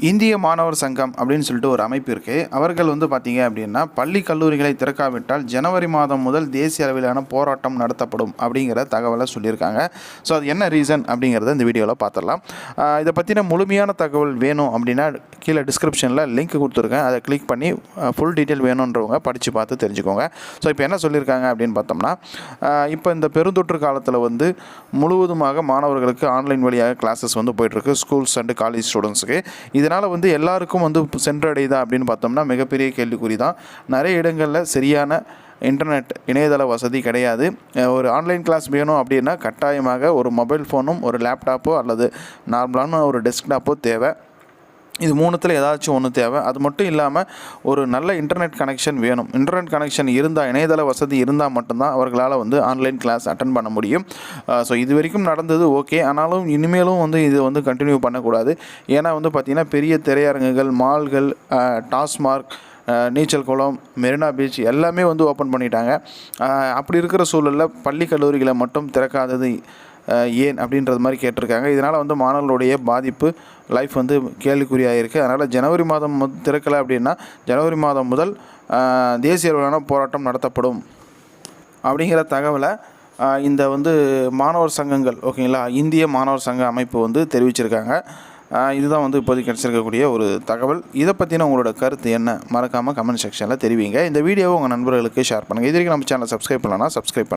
இந்திய மாணவர் சங்கம் அப்படின்னு சொல்லிட்டு ஒரு அமைப்பு இருக்குது. அவர்கள் வந்து பார்த்தீங்க அப்படின்னா, பள்ளி கல்லூரிகளை திறக்காவிட்டால் ஜனவரி மாதம் முதல் தேசிய அளவிலான போராட்டம் நடத்தப்படும் அப்படிங்கிற தகவலை சொல்லியிருக்காங்க. ஸோ அது என்ன ரீசன் அப்படிங்கிறத இந்த வீடியோவில் பார்த்துடலாம். இதை பற்றின முழுமையான தகவல் வேணும் அப்படின்னா கீழே டிஸ்கிரிப்ஷனில் லிங்க் கொடுத்துருக்கேன். அதை கிளிக் பண்ணி ஃபுல் டீட்டெயில் வேணுன்றவங்க படித்து பார்த்து தெரிஞ்சுக்கோங்க. ஸோ இப்போ என்ன சொல்லியிருக்காங்க அப்படின்னு பார்த்தோம்னா, இப்போ இந்த பெருந்தொற்று காலத்தில் வந்து முழுவதுமாக மாணவர்களுக்கு ஆன்லைன் வழியாக கிளாஸஸ் வந்து போயிட்டுருக்கு, ஸ்கூல்ஸ் அண்டு காலேஜ் ஸ்டூடெண்ட்ஸுக்கு. இதனால் வந்து எல்லாருக்கும் வந்து சென்றடையுதா அப்படின்னு பார்த்தோம்னா மிகப்பெரிய கேள்விக்குறி தான். நிறைய இடங்களில் சரியான இன்டர்நெட் இணையதள வசதி கிடையாது. ஒரு ஆன்லைன் கிளாஸ் வேணும் அப்படின்னா கட்டாயமாக ஒரு மொபைல் ஃபோனும் ஒரு லேப்டாப்போ அல்லது நார்மலான ஒரு டெஸ்க்டாப்போ தேவை. இது மூணுத்தில் ஏதாச்சும் ஒன்று தேவை. அது மட்டும் இல்லாமல் ஒரு நல்ல இன்டர்நெட் கனெக்ஷன் வேணும். இன்டர்நெட் கனெக்ஷன் இருந்தால், இணையதள வசதி இருந்தால் மட்டும்தான் அவர்களால் வந்து ஆன்லைன் கிளாஸ் அட்டன் பண்ண முடியும். ஸோ இது வரைக்கும் நடந்தது ஓகே, ஆனாலும் இனிமேலும் வந்து இது வந்து கண்டினியூ பண்ணக்கூடாது. ஏன்னா வந்து பார்த்திங்கன்னா பெரிய திரையரங்குகள், மால்கள், டாஸ்மார்க், நீச்சல் குளம், மெரினா பீச் எல்லாமே வந்து ஓப்பன் பண்ணிட்டாங்க. அப்படி இருக்கிற சூழலில் பள்ளி கல்லூரிகளை மட்டும் திறக்காதது ஏன் அப்படின்றது மாதிரி கேட்டிருக்காங்க. இதனால் வந்து மாணவர்களுடைய பாதிப்பு லைஃப் வந்து கேள்விக்குறியாக இருக்குது. அதனால் ஜனவரி மாதம் திறக்கலை அப்படின்னா ஜனவரி மாதம் முதல் தேசிய அளவிலான போராட்டம் நடத்தப்படும் அப்படிங்கிற தகவலை இந்த வந்து மாணவர் சங்கங்கள், ஓகேங்களா, இந்திய மாணவர் சங்க அமைப்பு வந்து தெரிவிச்சிருக்காங்க. இதுதான் வந்து இப்போதைக்கு கிடச்சிருக்கக்கூடிய ஒரு தகவல். இதை பற்றின உங்களோட கருத்து என்ன? மறக்காமல் கமெண்ட் செக்ஷனில் தெரிவிங்க. இந்த வீடியோவை உங்கள் நண்பர்களுக்கு ஷேர் பண்ணுங்கள். இது வரைக்கும் நம்ம சேனலை சப்ஸ்கிரைப் பண்ணலன்னா சப்ஸ்கிரைப் பண்ணுங்கள்.